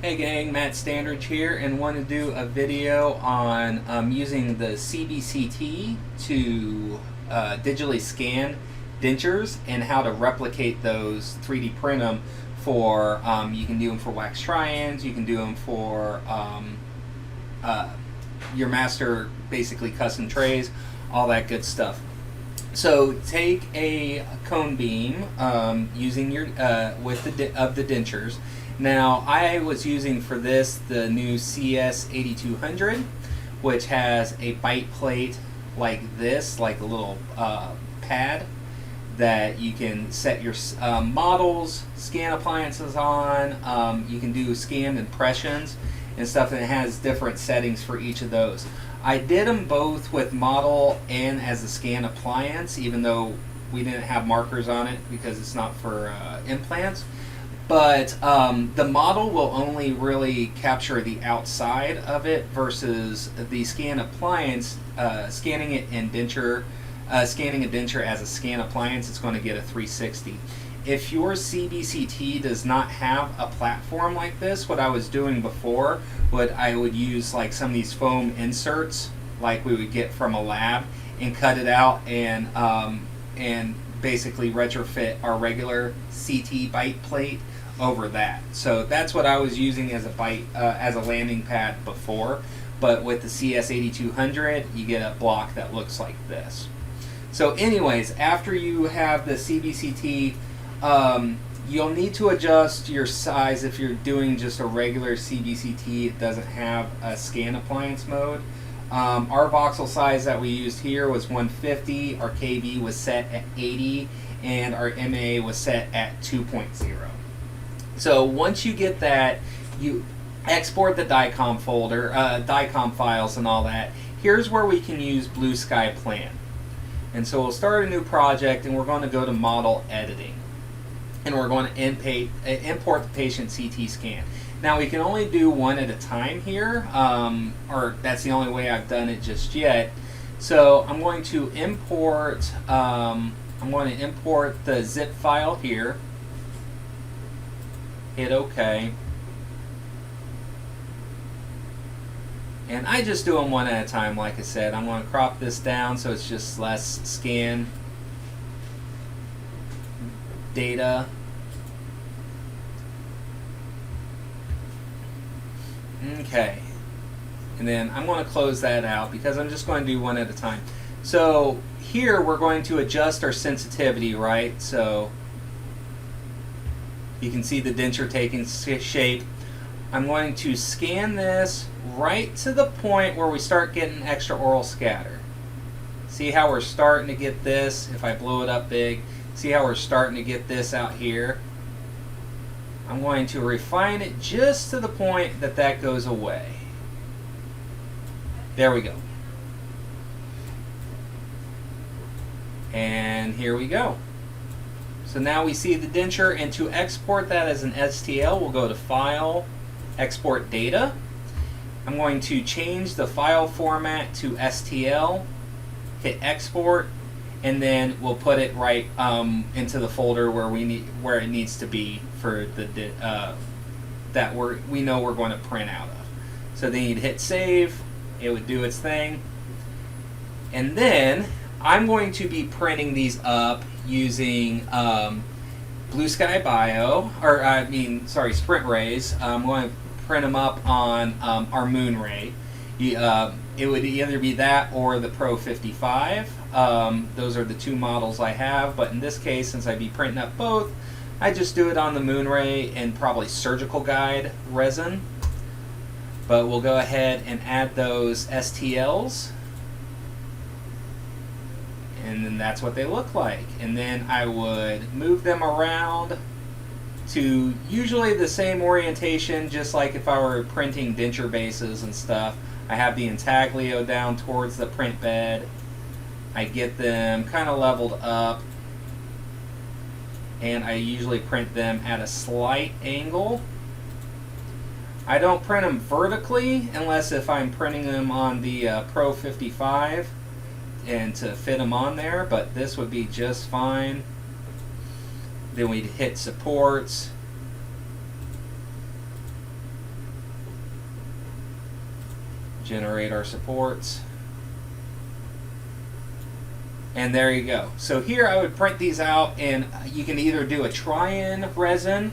Hey gang, Matt Standridge here, and want to do a video on using the CBCT to digitally scan dentures and how to replicate those, 3D print them for, you can do them for wax try-ins, you can do them for your master, basically custom trays, all that good stuff. So take a cone beam using your with the dentures. Now I was using for this the new CS8200, which has a bite plate like this, like a little pad that you can set your models, scan appliances on. You can do scanned impressions and stuff, and it has different settings for each of those. I did them both with model and as a scan appliance, even though we didn't have markers on it because it's not for implants. But the model will only really capture the outside of it versus the scan appliance, scanning it in denture, scanning a denture as a scan appliance, it's going to get a 360. If your CBCT does not have a platform like this, what I was doing before, I would use like some of these foam inserts like we would get from a lab and cut it out and basically retrofit our regular CT bite plate over that. So that's what I was using as a bite as a landing pad before, but with the CS8200 you get a block that looks like this. So anyways, after you have the CBCT, you'll need to adjust your size. If you're doing just a regular CBCT, it doesn't have a scan appliance mode. Our voxel size that we used here was 150, our KB was set at 80, and our MA was set at 2.0. So once you get that, you export the DICOM folder, DICOM files and all that. Here's where we can use BlueSkyPlan. And so we'll start a new project and we're going to go to model editing. And we're going to import the patient CT scan. Now we can only do one at a time here, or that's the only way I've done it just yet. So I'm going to import the zip file here. Hit OK. And I just do them one at a time, like I said. I'm going to crop this down so it's just less scan data. Okay. And then I'm going to close that out because I'm just going to do one at a time. So here we're going to adjust our sensitivity, right? So you can see the denture taking shape. I'm going to scan this right to the point where we start getting extra oral scatter. See how we're starting to get this? If I blow it up big, see how we're starting to get this out here? I'm going to refine it just to the point that that goes away. There we go. And here we go. So now we see the denture, and to export that as an STL, we'll go to File, Export Data. I'm going to change the file format to STL, hit Export, and then we'll put it right into the folder where it needs to be for the that we know we're going to print out of. So then you'd hit Save. It would do its thing, and then I'm going to be printing these up using Sprintrays. I'm going to print them up on our Moonray. It would either be that or the Pro 55. Those are the two models I have, but in this case, since I'd be printing up both, I just do it on the Moonray and probably surgical guide resin. But we'll go ahead and add those STLs. And then that's what they look like. And then I would move them around to usually the same orientation, just like if I were printing denture bases and stuff. I have the intaglio down towards the print bed. I get them kind of leveled up, and I usually print them at a slight angle. I don't print them vertically unless if I'm printing them on the Pro 55 and to fit them on there, but this would be just fine. Then we'd hit supports, generate our supports. And there you go. So here I would print these out, and you can either do a try-in resin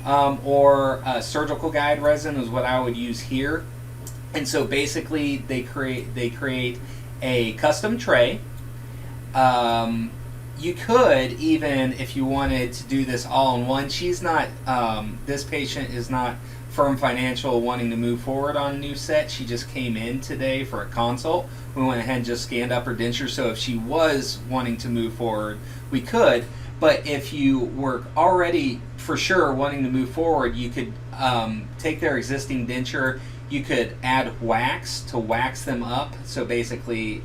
or a surgical guide resin is what I would use here. And so basically they create a custom tray. You could even, if you wanted to do this all in one, she's not, this patient is not firm financial wanting to move forward on a new set. She just came in today for a consult. We went ahead and just scanned up her denture, so if she was wanting to move forward, we could. But if you were already for sure wanting to move forward, you could take their existing denture, you could add wax to wax them up. So basically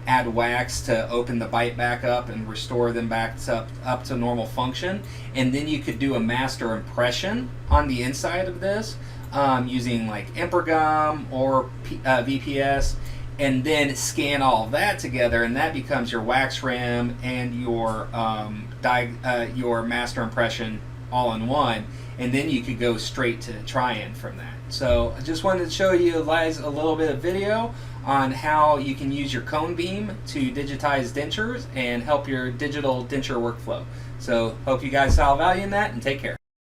add wax to open the bite back up and restore them back up to normal function. And then you could do a master impression on the inside of this using like Impergum or VPS, and then scan all of that together, and that becomes your wax rim and your master impression all in one. And then you could go straight to try-in from that. So I just wanted to show you guys a little bit of video on how you can use your cone beam to digitize dentures and help your digital denture workflow. So hope you guys saw value in that, and take care.